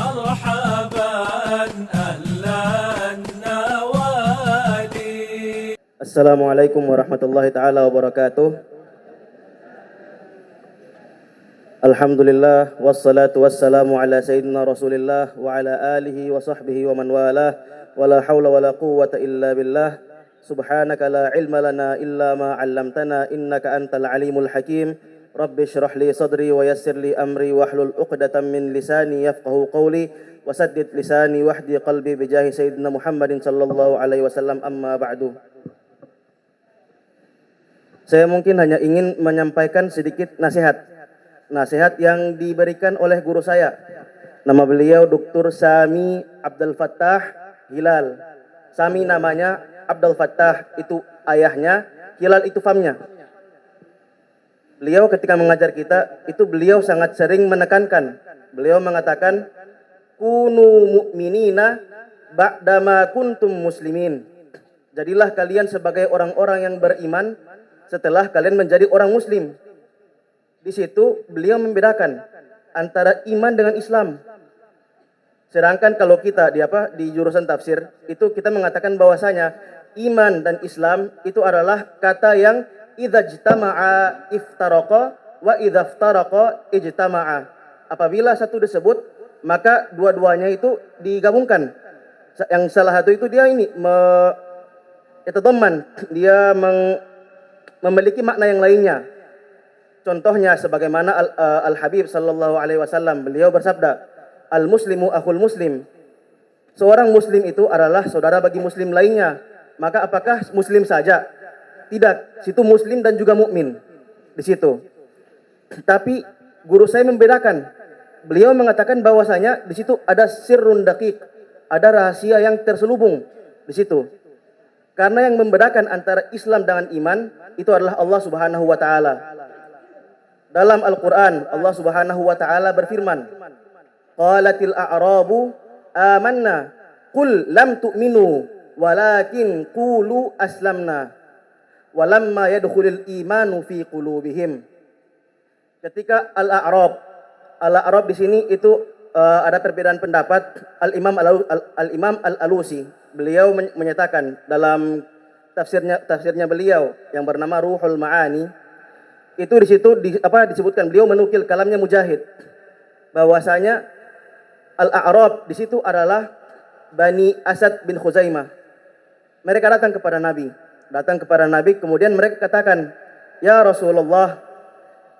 مرحبا أهلا النوادي. Assalamualaikum warahmatullahi taala wabarakatuh. Alhamdulillah wassalatu wassalamu ala sayyidina Rasulillah wa ala alihi wa sahbihi wa man walah. Wala haula wala quwwata illa billah. Subhanaka la ilma lana illa ma 'allamtana innaka antal alimul hakim. Rabbi shrah li sadri wa yassir li amri wahlul 'uqdatam min lisani yafqahu qawli wasaddid lisani wahdi qalbi bijahi sayyidina Muhammadin sallallahu alaihi wasallam. Amma ba'du. Saya mungkin hanya ingin menyampaikan sedikit nasihat yang diberikan oleh guru saya. Nama beliau Dr. Sami Abdul Fattah Hilal. Sami namanya, Abdul Fattah itu ayahnya, Hilal itu famnya. Beliau ketika mengajar kita, itu beliau sangat sering menekankan. Beliau mengatakan, kunu mu'minina ba'dama kuntum muslimin. Jadilah kalian sebagai orang-orang yang beriman setelah kalian menjadi orang muslim. Di situ beliau membedakan antara iman dengan Islam. Sedangkan kalau kita di jurusan tafsir itu kita mengatakan bahwasanya iman dan Islam itu adalah kata yang idza ijtama'a iftaraqa wa idza iftaraqa ijtama'a. Apabila satu disebut maka dua-duanya itu digabungkan. Yang salah satu itu dia dia memiliki makna yang lainnya. Contohnya sebagaimana Al-Habib sallallahu alaihi wasallam, beliau bersabda, "Al-muslimu akhul muslim." Seorang muslim itu adalah saudara bagi muslim lainnya. Maka apakah muslim saja? Tidak, situ muslim dan juga mukmin di situ. Tapi guru saya membedakan. Beliau mengatakan bahwasanya di situ ada sirrun daqiq, ada rahasia yang terselubung di situ. Karena yang membedakan antara Islam dengan iman itu adalah Allah Subhanahu wa taala. Dalam Al-Qur'an Allah Subhanahu wa taala berfirman, "Qalatil a'rabu amanna qul lam tu'minu walakin qulu aslamna walamma yadkhulul imanu fi qulubihim." Ketika Al-A'rab di sini itu ada perbedaan pendapat. Al-Imam Al-Alusi beliau menyatakan dalam tafsirnya beliau yang bernama Ruhul Ma'ani, itu di situ disebutkan, beliau menukil kalamnya Mujahid bahwasanya Al-A'rab di situ adalah Bani Asad bin Khuzaimah. Mereka datang kepada Nabi, kemudian mereka katakan, "Ya Rasulullah,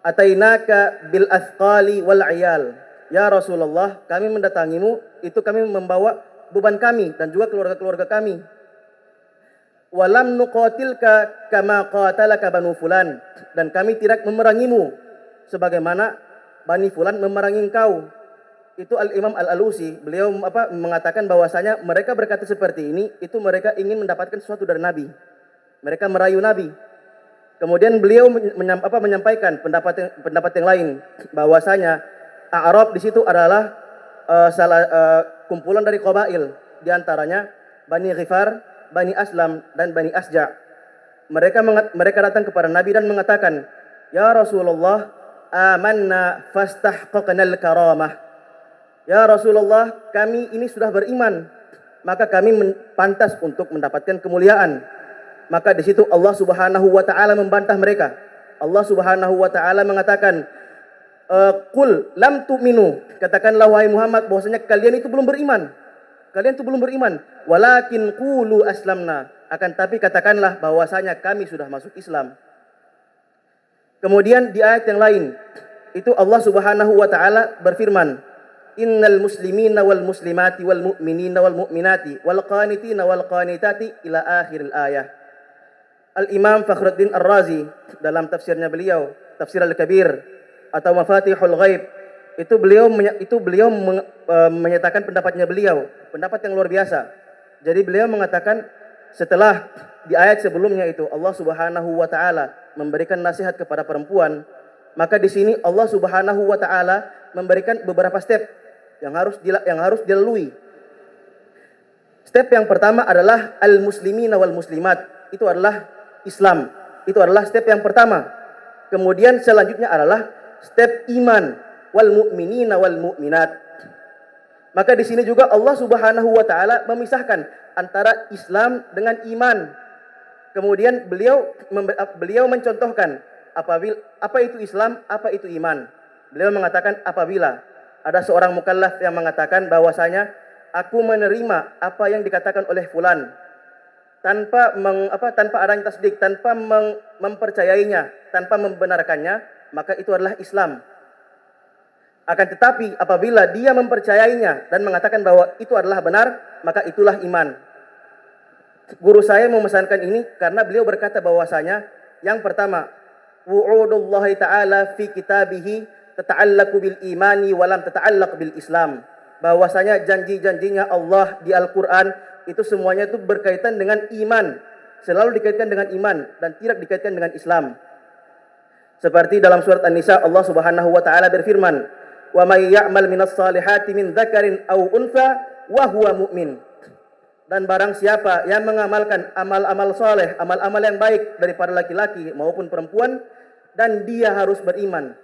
atainaka bil athqali wal iyal." Ya Rasulullah, kami mendatangimu, itu kami membawa beban kami dan juga keluarga-keluarga kami. Walam nuqatilka kama qatalaka banu fulan, dan kami tidak memerangimu sebagaimana Bani Fulan memerangi engkau. Itu Al-Imam Al-Alusi, beliau mengatakan bahwasanya mereka berkata seperti ini, itu mereka ingin mendapatkan sesuatu dari Nabi. Mereka merayu Nabi. Kemudian beliau menyampaikan pendapat yang lain bahwasanya A'rab di situ adalah kumpulan dari qabail, di antaranya Bani Ghifar, Bani Aslam dan Bani Asja. Mereka datang kepada Nabi dan mengatakan, "Ya Rasulullah, amanna fastahqaqnal karamah." Ya Rasulullah, kami ini sudah beriman, maka kami pantas untuk mendapatkan kemuliaan. Maka di situ Allah Subhanahu wa taala membantah mereka. Allah Subhanahu wa taala mengatakan, "Qul lam tu'minu." Katakanlah wahai Muhammad bahwasanya kalian itu belum beriman. Walakin qulu aslamna. Akan tapi katakanlah bahwasanya kami sudah masuk Islam. Kemudian di ayat yang lain itu Allah Subhanahu wa taala berfirman, "Innal muslimina wal muslimati wal mu'minina wal mu'minati wal qanitina wal qanitati" ila akhiril ayah. Al-Imam Fakhruddin Ar-Razi dalam tafsirnya beliau, Tafsir Al-Kabir atau Mafatihul Ghaib, itu beliau menyatakan pendapatnya beliau, pendapat yang luar biasa. Jadi beliau mengatakan setelah di ayat sebelumnya itu Allah Subhanahu wa taala memberikan nasihat kepada perempuan, maka di sini Allah Subhanahu wa taala memberikan beberapa step yang harus dilalui. Step yang pertama adalah al-muslimina wal muslimat. Itu adalah Islam. Itu adalah step yang pertama. Kemudian selanjutnya adalah step iman, wal mu'minina wal mu'minat. Maka di sini juga Allah Subhanahu wa taala memisahkan antara Islam dengan iman. Kemudian beliau mencontohkan apa itu Islam, apa itu iman. Beliau mengatakan apabila ada seorang mukallaf yang mengatakan bahwasanya aku menerima apa yang dikatakan oleh fulan tanpa adanya tasdik, tanpa mempercayainya, tanpa membenarkannya, maka itu adalah Islam. Akan tetapi apabila dia mempercayainya dan mengatakan bahwa itu adalah benar, maka itulah iman. Guru saya memesankan ini karena beliau berkata bahwasanya yang pertama, wu'udullahi ta'ala fi kitabihi tata'allaqu bil imani wa lam tata'allaq bil Islam. Bahwasanya janji-janjinya Allah di Al-Qur'an itu semuanya itu berkaitan dengan iman, selalu dikaitkan dengan iman dan tidak dikaitkan dengan Islam. Seperti dalam surat An-Nisa Allah Subhanahu wa taala berfirman, "Wa may ya'mal minas salihati min dzakarin aw untha wa huwa mu'min." Dan barang siapa yang mengamalkan amal-amal soleh, amal-amal yang baik daripada laki-laki maupun perempuan, dan dia harus beriman.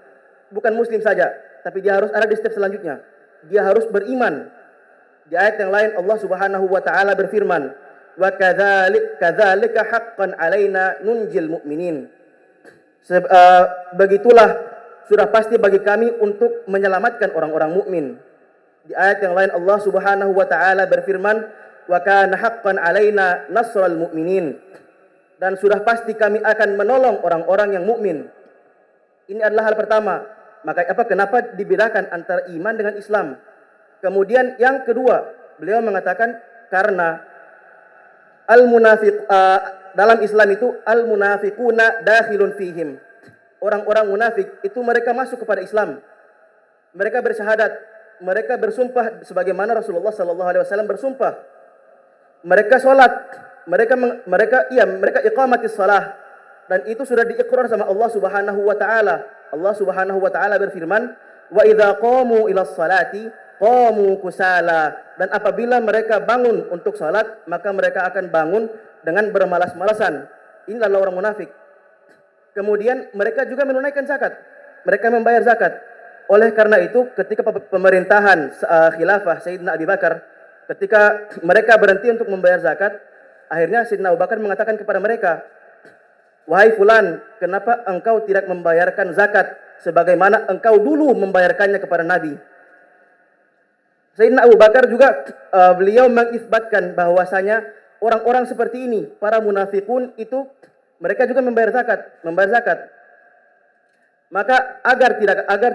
Bukan muslim saja, tapi dia harus ada di step selanjutnya. Dia harus beriman. Di ayat yang lain Allah Subhanahu wa taala berfirman, "Wa kadzalika haqqan 'alaina nunjil mu'minin." Begitulah sudah pasti bagi kami untuk menyelamatkan orang-orang mukmin. Di ayat yang lain Allah Subhanahu wa taala berfirman, "Wa kana haqqan 'alaina nasral mu'minin." Dan sudah pasti kami akan menolong orang-orang yang mukmin. Ini adalah hal pertama. Maka kenapa dibedakan antara iman dengan Islam? Kemudian yang kedua, beliau mengatakan karena dalam Islam itu al-munafiquna dakhilun fihim. Orang-orang munafik itu mereka masuk kepada Islam. Mereka bersyahadat, mereka bersumpah sebagaimana Rasulullah sallallahu alaihi wasallam bersumpah. Mereka salat, mereka iqamatis shalah, dan itu sudah diikrar sama Allah Subhanahu wa taala. Allah Subhanahu wa taala berfirman, "Wa idza qamu ilas salati qamu kusala." Dan apabila mereka bangun untuk salat, maka mereka akan bangun dengan bermalas-malasan. Inilah orang munafik. Kemudian mereka juga menunaikan zakat. Mereka membayar zakat. Oleh karena itu, ketika pemerintahan khilafah Sayyidina Abi Bakar, ketika mereka berhenti untuk membayar zakat, akhirnya Sayyidina Abu Bakar mengatakan kepada mereka, "Wahai fulan, kenapa engkau tidak membayarkan zakat sebagaimana engkau dulu membayarkannya kepada Nabi?" Sayyidina Abu Bakar juga beliau mengisbatkan bahwasanya orang-orang seperti ini, para munafikun itu mereka juga membayar zakat. Maka agar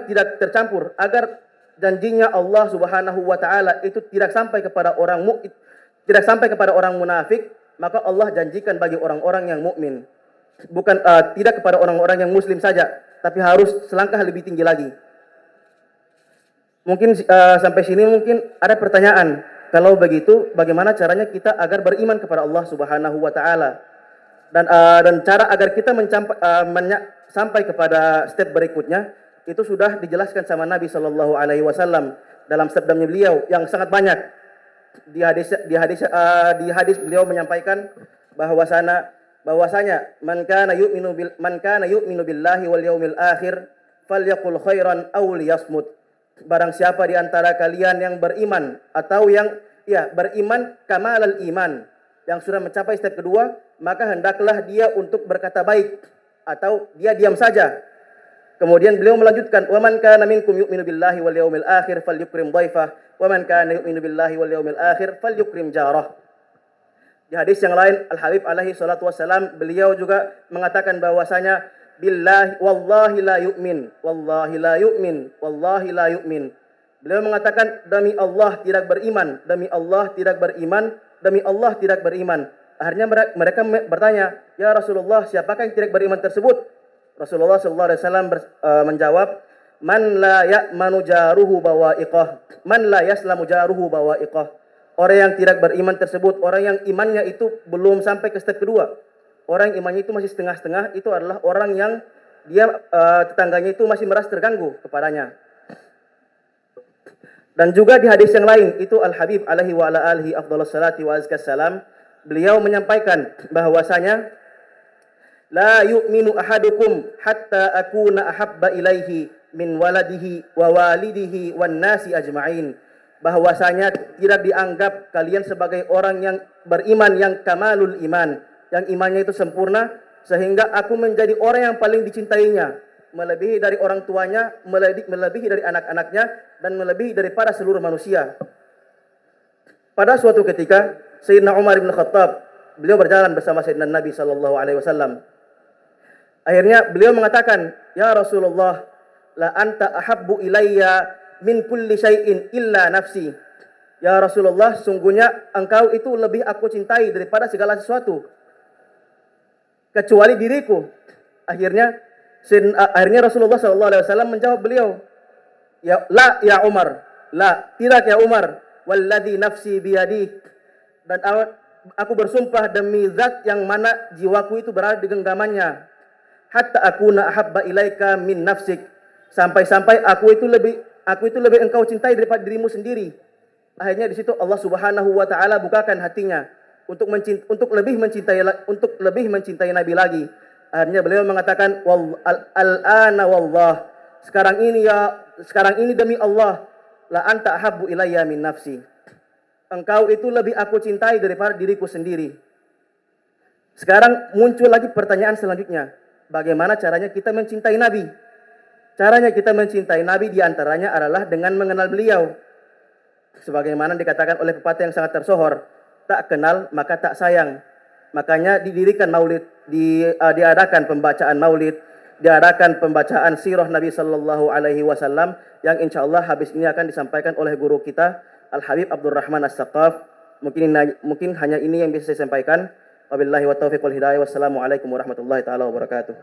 tidak tercampur, agar janjinya Allah Subhanahu wa taala itu tidak sampai kepada orang munafik, maka Allah janjikan bagi orang-orang yang mukmin. Bukan tidak kepada orang-orang yang muslim saja, tapi harus selangkah lebih tinggi lagi. Mungkin sampai sini mungkin ada pertanyaan. Kalau begitu, bagaimana caranya kita agar beriman kepada Allah Subhanahu wa taala? Dan cara agar kita sampai kepada step berikutnya itu sudah dijelaskan sama Nabi sallallahu alaihi wasallam dalam sabdanya beliau yang sangat banyak. Di hadis beliau menyampaikan bahwasanya man kana yu'minu billahi wal yaumil akhir falyaqul khairan aw liyasmut. Barang siapa di antara kalian yang beriman atau yang beriman kamalal iman, yang sudah mencapai step kedua, maka hendaklah dia untuk berkata baik atau dia diam saja. Kemudian beliau melanjutkan, "Wa man kana minkum yu'minu billahi wal yaumil akhir falyukrim dhaifah, wa man kana yu'minu billahi wal yaumil akhir falyukrim jarah." Di hadis yang lain, Al-Habib alaihi salatu wassalam, beliau juga mengatakan bahwasanya billahi wallahi la yu'min, wallahi la yu'min, wallahi la yu'min. Beliau mengatakan demi Allah tidak beriman, demi Allah tidak beriman, demi Allah tidak beriman. Akhirnya mereka bertanya, "Ya Rasulullah, siapakah yang tidak beriman tersebut?" Rasulullah sallallahu alaihi wasallam menjawab, "Man la ya'manu jaruhu bawa'iqah, man la yaslamu jaruhu bawa'iqah." Orang yang tidak beriman tersebut, orang yang imannya itu belum sampai ke step kedua. Orang yang imannya itu masih setengah-setengah, itu adalah orang yang dia tetangganya itu masih merasa terganggu kepadanya. Dan juga di hadis yang lain itu Al-Habib alaihi wa ala alihi afdhalus salati wa azkas salam, beliau menyampaikan bahwasanya la yu'minu ahadukum hatta akuna ahabba ilaihi min waladihi wa walidihi wan nasi ajma'in. bahwasanya tidak dianggap kalian sebagai orang yang beriman yang kamalul iman, yang imannya itu sempurna sehingga aku menjadi orang yang paling dicintainya, melebihi dari orang tuanya, melebihi dari anak-anaknya, dan melebihi daripada seluruh manusia. Pada suatu ketika Sayyidina Umar bin Khattab, beliau berjalan bersama Sayyidina Nabi sallallahu alaihi wasallam. Akhirnya beliau mengatakan, "Ya Rasulullah, la anta ahabbu ilayya min kulli syai'in illa nafsi." Ya Rasulullah, sungguhnya engkau itu lebih aku cintai daripada segala sesuatu kecuali diriku. Akhirnya Rasulullah sallallahu alaihi wasallam menjawab beliau, "Ya la ya Umar, la, tidak ya Umar, walladzi nafsi biyadi." Dan aku bersumpah demi zat yang mana jiwaku itu berada di genggamannya. Hatta akuna ahabba ilaika min nafsik, sampai-sampai aku itu lebih engkau cintai daripada dirimu sendiri. Akhirnya di situ Allah Subhanahu wa taala bukakan hatinya untuk lebih mencintai Nabi lagi. Akhirnya beliau mengatakan, al-ana wallah, sekarang ini demi Allah, la anta ahabbu ilayya min nafsi, engkau itu lebih aku cintai daripada diriku sendiri. Sekarang muncul lagi pertanyaan selanjutnya, bagaimana caranya kita mencintai Nabi? Caranya kita mencintai Nabi diantaranya adalah dengan mengenal beliau. Sebagaimana dikatakan oleh pepatah yang sangat tersohor, tak kenal maka tak sayang. Makanya didirikan maulid, diadakan pembacaan maulid, diadakan pembacaan sirah Nabi sallallahu alaihi wasallam yang insyaallah habis ini akan disampaikan oleh guru kita Al-Habib Abdurrahman As-Saqaf. Mungkin hanya ini yang bisa saya sampaikan. Wabillahi wa taufiq wal hidayah. Wassalamualaikum warahmatullahi taala wabarakatuh.